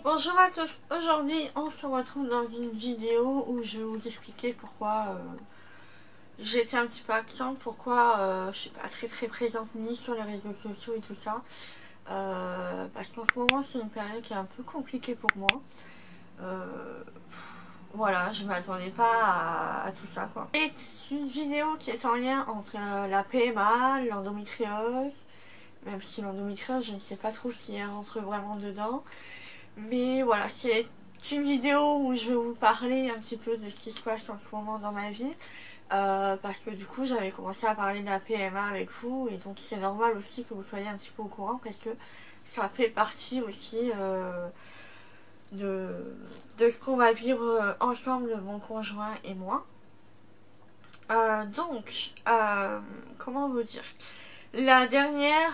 Bonjour à tous, aujourd'hui on se retrouve dans une vidéo où je vais vous expliquer pourquoi j'ai été un petit peu absente, pourquoi je suis pas très présente ni sur les réseaux sociaux et tout ça. Parce qu'en ce moment c'est une période qui est un peu compliquée pour moi. Voilà, je m'attendais pas à tout ça quoi. C'est une vidéo qui est en lien entre la PMA, l'endométriose, même si l'endométriose je ne sais pas trop si elle rentre vraiment dedans. Mais voilà, c'est une vidéo où je vais vous parler un petit peu de ce qui se passe en ce moment dans ma vie. Parce que du coup j'avais commencé à parler de la PMA avec vous et donc c'est normal aussi que vous soyez un petit peu au courant parce que ça fait partie aussi de ce qu'on va vivre ensemble, mon conjoint et moi. Comment vous dire, la dernière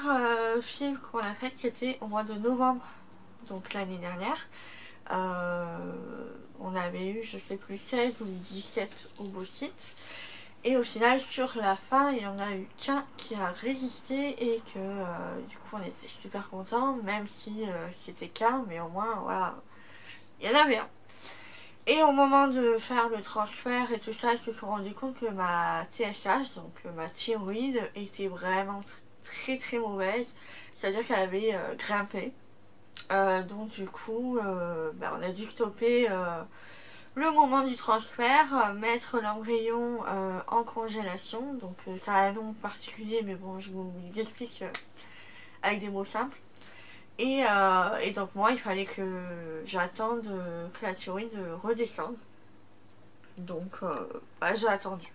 film qu'on a faite c'était au mois de novembre, donc l'année dernière. On avait eu, je sais plus, 16 ou 17 ovocytes. Et au final, sur la fin, il n'y en a eu qu'un qui a résisté et que du coup, on était super contents, même si c'était qu'un, mais au moins, voilà, il y en avait un. Et au moment de faire le transfert et tout ça, ils se sont rendus compte que ma TSH, donc ma thyroïde, était vraiment très mauvaise. C'est-à-dire qu'elle avait grimpé. Donc du coup, on a dû stopper le moment du transfert, mettre l'embryon en congélation. Donc ça a un nom particulier, mais bon, je vous l'explique avec des mots simples. Et donc moi, il fallait que j'attende que la thyroïde redescende. Donc j'ai attendu.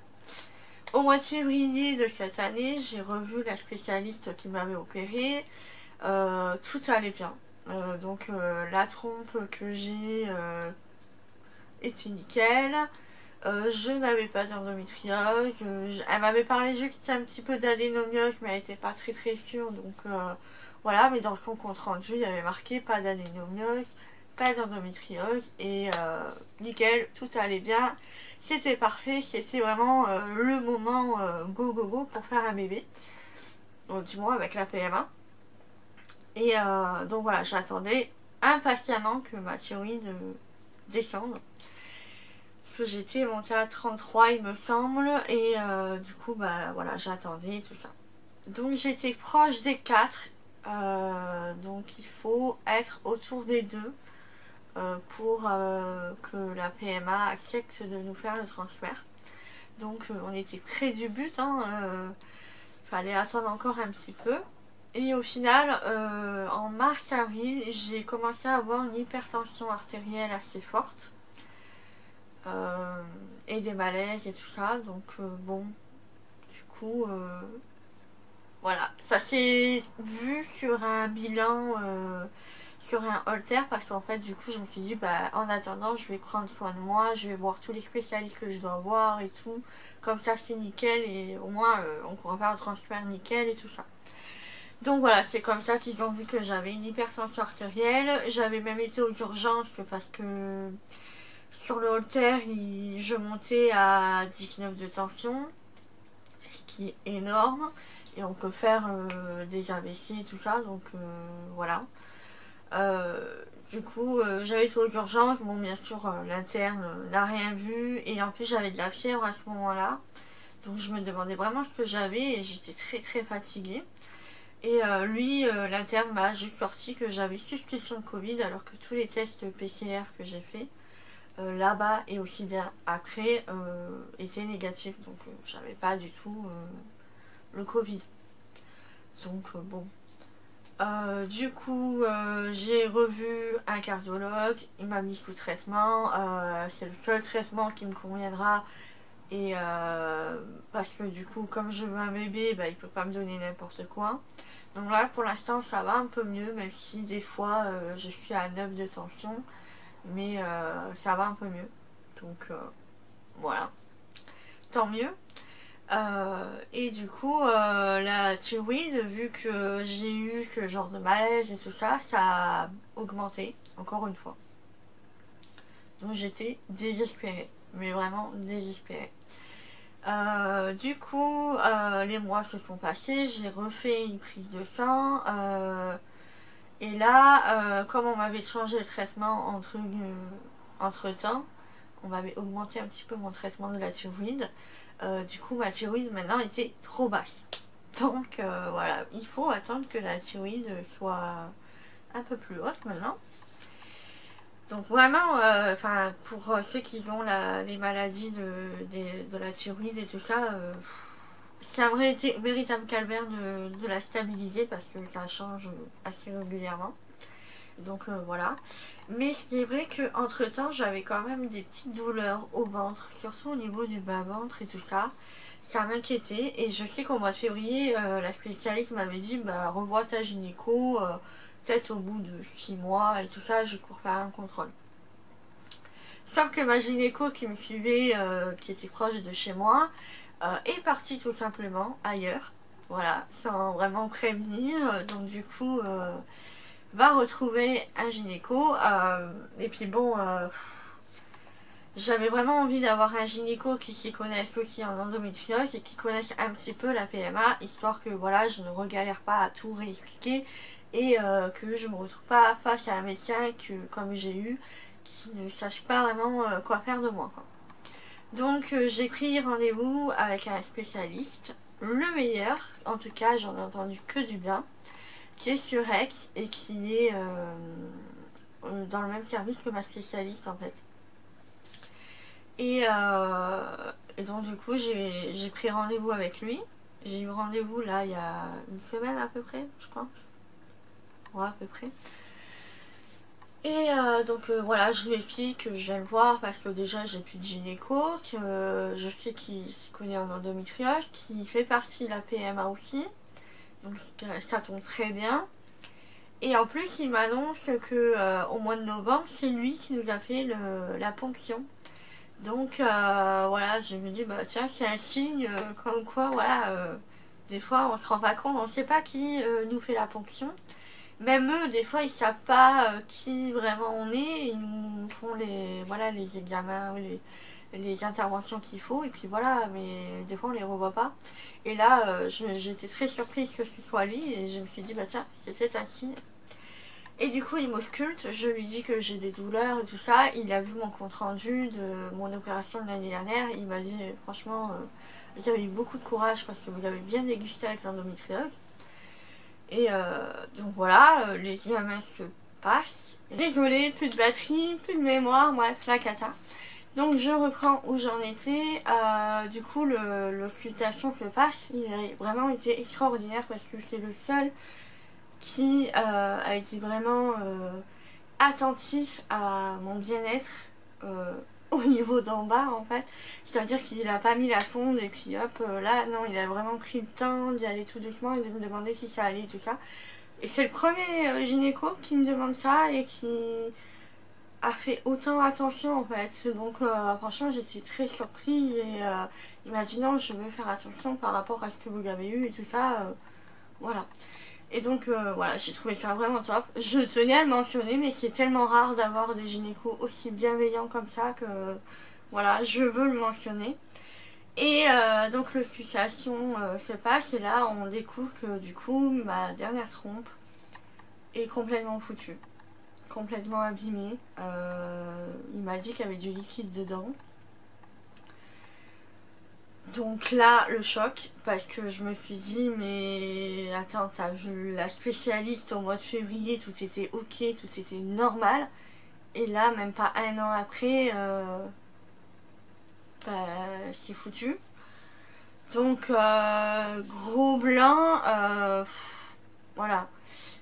Au mois de février de cette année, j'ai revu la spécialiste qui m'avait opéré. Tout allait bien. Donc la trompe que j'ai était nickel. Je n'avais pas d'endométriose. Elle m'avait parlé juste un petit peu d'adénomiose, mais elle n'était pas très sûre. Donc voilà, mais dans son compte rendu, il y avait marqué pas d'adénomiose, pas d'endométriose. Et nickel, tout allait bien. C'était parfait. C'était vraiment le moment go pour faire un bébé. Donc, du moins avec la PMA. Et donc voilà, j'attendais impatiemment que ma thyroïde descende. Parce que j'étais montée à 33 il me semble. Et du coup, voilà, j'attendais tout ça. Donc j'étais proche des 4. Donc il faut être autour des 2 pour que la PMA accepte de nous faire le transfert. Donc on était près du but. Fallait attendre encore un petit peu. Et au final, en mars-avril, j'ai commencé à avoir une hypertension artérielle assez forte. Et des malaises et tout ça. Donc bon, du coup, voilà. Ça s'est vu sur un bilan, sur un Holter. Parce qu'en fait, du coup, je me suis dit, en attendant, je vais prendre soin de moi. Je vais voir tous les spécialistes que je dois voir et tout. Comme ça, c'est nickel. Et au moins, on pourra faire un transfert nickel et tout ça. Donc voilà, c'est comme ça qu'ils ont vu que j'avais une hypertension artérielle. J'avais même été aux urgences parce que sur le Holter, je montais à 19 de tension, ce qui est énorme. Et on peut faire des AVC et tout ça, donc voilà. Du coup, j'avais été aux urgences. Bon, bien sûr, l'interne n'a rien vu. Et en plus, j'avais de la fièvre à ce moment-là. Donc je me demandais vraiment ce que j'avais et j'étais très fatiguée. Et lui, l'interne m'a juste sorti que j'avais suspicion de Covid alors que tous les tests PCR que j'ai fait là-bas et aussi bien après étaient négatifs. Donc j'avais pas du tout le Covid. Donc bon. Du coup, j'ai revu un cardiologue. Il m'a mis sous traitement. C'est le seul traitement qui me conviendra. Et parce que du coup, comme je veux un bébé, il peut pas me donner n'importe quoi. Donc là, pour l'instant, ça va un peu mieux, même si des fois, je suis à 9 de tension. Mais ça va un peu mieux. Donc, voilà. Tant mieux. Et du coup, la thyroïde, vu que j'ai eu ce genre de malaise et tout ça, ça a augmenté, encore une fois. Donc j'étais désespérée. Mais vraiment désespérée. Du coup, les mois se sont passés, j'ai refait une prise de sang Et là, comme on m'avait changé le traitement entre temps, on m'avait augmenté un petit peu mon traitement de la thyroïde. Du coup, ma thyroïde maintenant était trop basse. Donc voilà, il faut attendre que la thyroïde soit un peu plus haute maintenant. Donc vraiment, pour ceux qui ont les maladies de la thyroïde et tout ça, c'est un véritable calvaire de la stabiliser parce que ça change assez régulièrement. Donc voilà. Mais c'est vrai que entre temps j'avais quand même des petites douleurs au ventre, surtout au niveau du bas-ventre et tout ça. Ça m'inquiétait et je sais qu'au mois de février, la spécialiste m'avait dit bah revois ta gynéco, peut-être au bout de 6 mois et tout ça, je cours faire un contrôle. Sauf que ma gynéco qui me suivait, qui était proche de chez moi, est partie tout simplement ailleurs. Voilà, sans vraiment prévenir. Donc du coup, va retrouver un gynéco. Et puis bon, j'avais vraiment envie d'avoir un gynéco qui s'y connaisse aussi en endométriose et qui connaisse un petit peu la PMA, histoire que voilà, je ne regalère pas à tout réexpliquer et que je me retrouve pas face à un médecin comme j'ai eu, qui ne sache pas vraiment quoi faire de moi, quoi. Donc j'ai pris rendez-vous avec un spécialiste, le meilleur, en tout cas j'en ai entendu que du bien, qui est sur Aix et qui est dans le même service que ma spécialiste en fait. Et donc du coup j'ai pris rendez-vous avec lui. J'ai eu rendez-vous là il y a une semaine à peu près, je pense. Ouais, à peu près. Et donc voilà, je lui explique que je viens le voir parce que déjà j'ai plus de gynéco, que je sais qu'il s'y connaît en endométriose, qu'il fait partie de la PMA aussi. Donc ça tombe très bien. Et en plus il m'annonce que au mois de novembre, c'est lui qui nous a fait la ponction. Donc voilà, je me dis bah tiens, c'est un signe comme quoi voilà, des fois on se rend pas compte, on sait pas qui nous fait la ponction. Même eux, des fois, ils savent pas qui vraiment on est. Ils nous font les examens, les interventions qu'il faut. Et puis voilà, mais des fois, on les revoit pas. Et là, j'étais très surprise que ce soit lui. Et je me suis dit, bah tiens, c'est peut-être un signe. Et du coup, il m'ausculte. Je lui dis que j'ai des douleurs et tout ça. Il a vu mon compte rendu de mon opération de l'année dernière. Il m'a dit, franchement, vous avez eu beaucoup de courage parce que vous avez bien dégusté avec l'endométriose. Et donc voilà, les examens se passent. Désolée, plus de batterie, plus de mémoire, bref, la cata. Donc je reprends où j'en étais. Du coup, l'occultation se passe. Il a vraiment été extraordinaire parce que c'est le seul qui a été vraiment attentif à mon bien-être au niveau d'en bas en fait. C'est-à-dire qu'il n'a pas mis la sonde et puis hop, là, non, il a vraiment pris le temps d'y aller tout doucement et de me demander si ça allait et tout ça. Et c'est le premier gynéco qui me demande ça et qui a fait autant attention en fait. Donc franchement, j'étais très surprise et il m'a dit non, je veux faire attention par rapport à ce que vous avez eu et tout ça. Voilà. Et donc voilà, j'ai trouvé ça vraiment top. Je tenais à le mentionner, mais c'est tellement rare d'avoir des gynécos aussi bienveillants comme ça que voilà, je veux le mentionner. Et donc l'occultation se passe et là on découvre que du coup ma dernière trompe est complètement foutue. Complètement abîmée. Il m'a dit qu'il y avait du liquide dedans. Donc là, le choc, parce que je me suis dit, mais attends, t'as vu la spécialiste au mois de février, tout était ok, tout était normal. Et là, même pas un an après, bah, c'est foutu. Donc, gros blanc, voilà.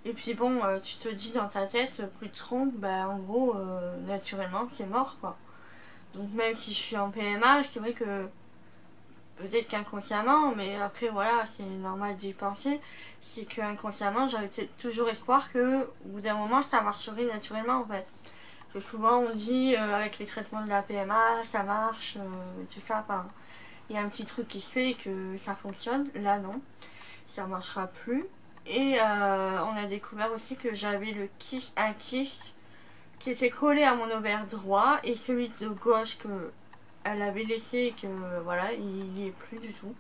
Et puis bon, tu te dis dans ta tête, plus de trompe, bah en gros, naturellement, c'est mort, quoi. Donc même si je suis en PMA, c'est vrai que peut-être qu'inconsciemment, mais après voilà, c'est normal d'y penser, c'est qu'inconsciemment j'avais peut-être toujours espoir que au bout d'un moment ça marcherait naturellement en fait. Parce que souvent on dit avec les traitements de la PMA, ça marche, tout ça, enfin, il y a un petit truc qui se fait que ça fonctionne, là non, ça marchera plus. Et on a découvert aussi que j'avais un kyste qui était collé à mon ovaire droit et celui de gauche que elle avait laissé et que voilà, il n'y est plus du tout.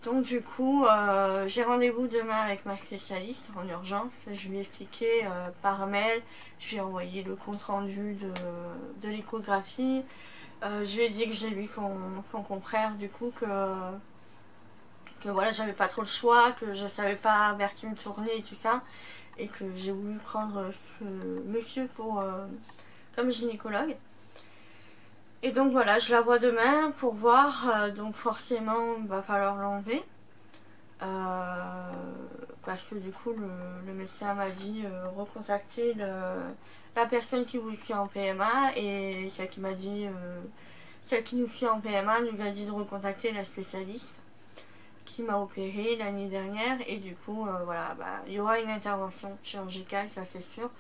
Donc du coup, j'ai rendez-vous demain avec ma spécialiste en urgence. Je lui ai expliqué par mail, je lui ai envoyé le compte rendu de l'échographie. Je lui ai dit que j'ai vu son confrère, du coup, que voilà, j'avais pas trop le choix, que je savais pas vers qui me tourner et tout ça. Et que j'ai voulu prendre ce monsieur comme gynécologue. Et donc voilà, je la vois demain pour voir, donc forcément il va falloir l'enlever. Parce que du coup le médecin m'a dit recontacter la personne qui vous suit en PMA, et celle qui m'a dit, celle qui nous suit en PMA nous a dit de recontacter la spécialiste qui m'a opéré l'année dernière, et du coup voilà, il y aura une intervention chirurgicale, ça c'est sûr.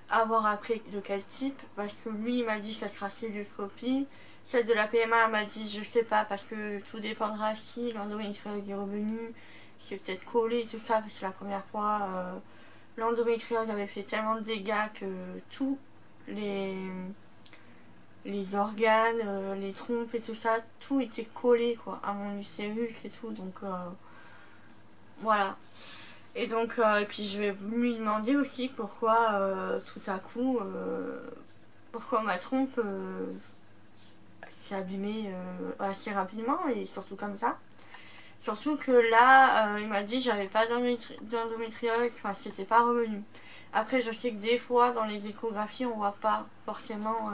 À voir après de quel type, parce que lui il m'a dit ça sera célioscopie. Celle de la PMA m'a dit je sais pas, parce que tout dépendra si l'endométriose est revenue, c'est peut-être collé tout ça, parce que la première fois l'endométriose avait fait tellement de dégâts que tous les organes, les trompes et tout ça, tout était collé quoi à mon utérus et tout, donc voilà. Et donc, et puis je vais lui demander aussi pourquoi tout à coup, pourquoi ma trompe s'est abîmée assez rapidement, et surtout comme ça. Surtout que là, il m'a dit j'avais pas d'endométriose, enfin c'était pas revenu. Après, je sais que des fois dans les échographies on voit pas forcément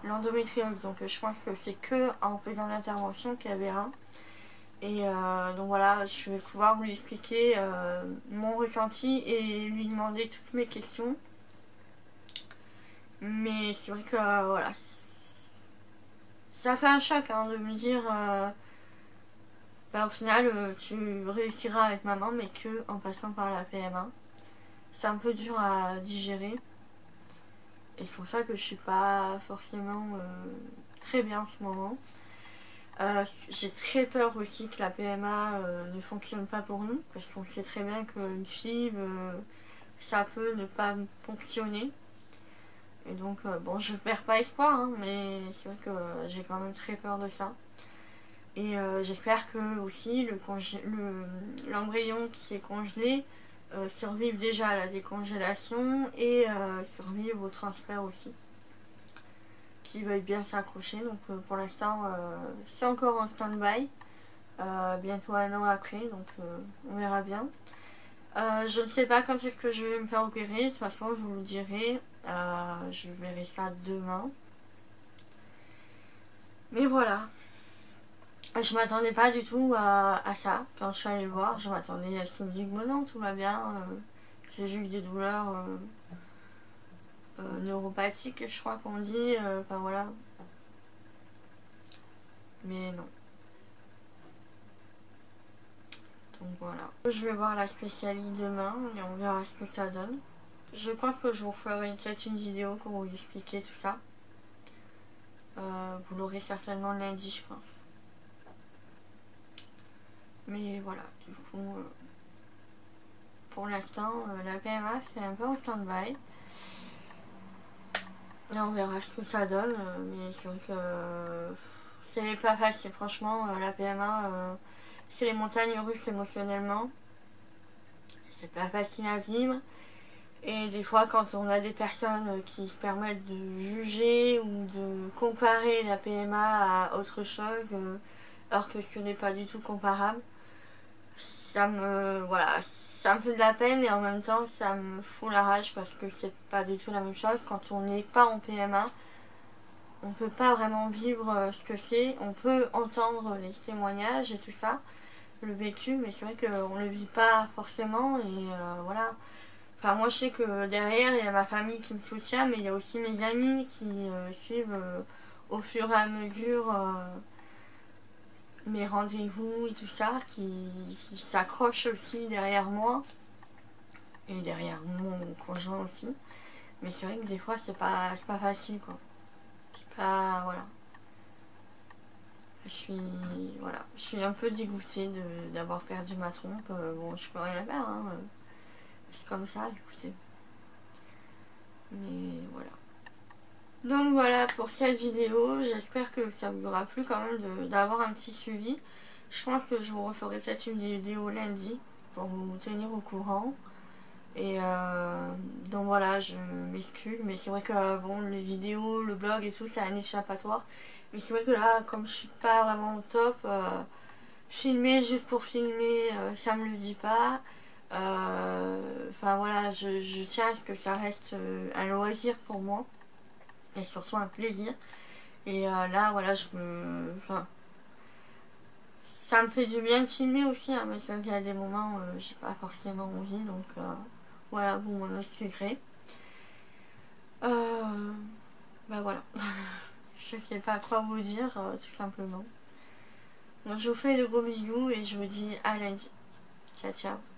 l'endométriose, donc je pense que c'est que en faisant l'intervention qu'elle verra. Et donc voilà, je vais pouvoir lui expliquer mon ressenti et lui demander toutes mes questions. Mais c'est vrai que voilà, ça fait un choc hein, de me dire au final tu réussiras avec maman, mais que en passant par la PMA. C'est un peu dur à digérer. Et c'est pour ça que je suis pas forcément très bien en ce moment. J'ai très peur aussi que la PMA ne fonctionne pas pour nous, parce qu'on sait très bien qu'une FIV, ça peut ne pas fonctionner. Et donc, bon, je perds pas espoir, hein, mais c'est vrai que j'ai quand même très peur de ça. Et j'espère que aussi l'embryon qui est congelé survive déjà à la décongélation et survive au transfert aussi, qui veuille bien s'accrocher. Donc pour l'instant c'est encore en stand-by, bientôt un an après, donc on verra bien. Je ne sais pas quand est-ce que je vais me faire opérer, de toute façon je vous le dirai, je verrai ça demain. Mais voilà, je m'attendais pas du tout à ça quand je suis allée le voir. Je m'attendais à ce qu'il me dise que non, tout va bien, c'est juste des douleurs neuropathiques, je crois qu'on dit, enfin voilà. Mais non. Donc voilà. Je vais voir la spécialiste demain et on verra ce que ça donne. Je pense que je vous ferai peut-être une vidéo pour vous expliquer tout ça. Vous l'aurez certainement lundi, je pense. Mais voilà, du coup, pour l'instant, la PMA c'est un peu en stand-by. Et on verra ce que ça donne, mais c'est vrai que c'est pas facile, franchement, la PMA, c'est les montagnes russes émotionnellement. C'est pas facile à vivre. Et des fois, quand on a des personnes qui se permettent de juger ou de comparer la PMA à autre chose, alors que ce n'est pas du tout comparable, ça me fait de la peine, et en même temps ça me fout la rage, parce que c'est pas du tout la même chose. Quand on n'est pas en PMA, on peut pas vraiment vivre ce que c'est. On peut entendre les témoignages et tout ça, le vécu, mais c'est vrai qu'on le vit pas forcément. Et voilà, enfin moi je sais que derrière il y a ma famille qui me soutient, mais il y a aussi mes amis qui suivent au fur et à mesure mes rendez-vous et tout ça, qui s'accrochent aussi derrière moi et derrière mon conjoint aussi. Mais c'est vrai que des fois c'est pas facile quoi. C'est pas, voilà. Je suis un peu dégoûtée d'avoir perdu ma trompe. Bon, je peux rien faire, hein. C'est comme ça, écoutez. Mais voilà. Donc voilà pour cette vidéo. J'espère que ça vous aura plu quand même d'avoir un petit suivi. Je pense que je vous referai peut-être une vidéo lundi pour vous tenir au courant. Et donc voilà, je m'excuse, mais c'est vrai que bon, les vidéos, le blog et tout, c'est un échappatoire. Mais c'est vrai que là, comme je suis pas vraiment au top, filmer juste pour filmer, ça me le dit pas. Enfin voilà, je tiens à ce que ça reste un loisir pour moi. Et surtout un plaisir. Et là, voilà, enfin, ça me fait du bien de filmer aussi, hein, mais c'est vrai qu'il y a des moments où j'ai pas forcément envie, donc voilà, vous m'en excuserez. Bah voilà, je sais pas quoi vous dire, tout simplement. Donc je vous fais de gros bisous et je vous dis à lundi. Ciao ciao.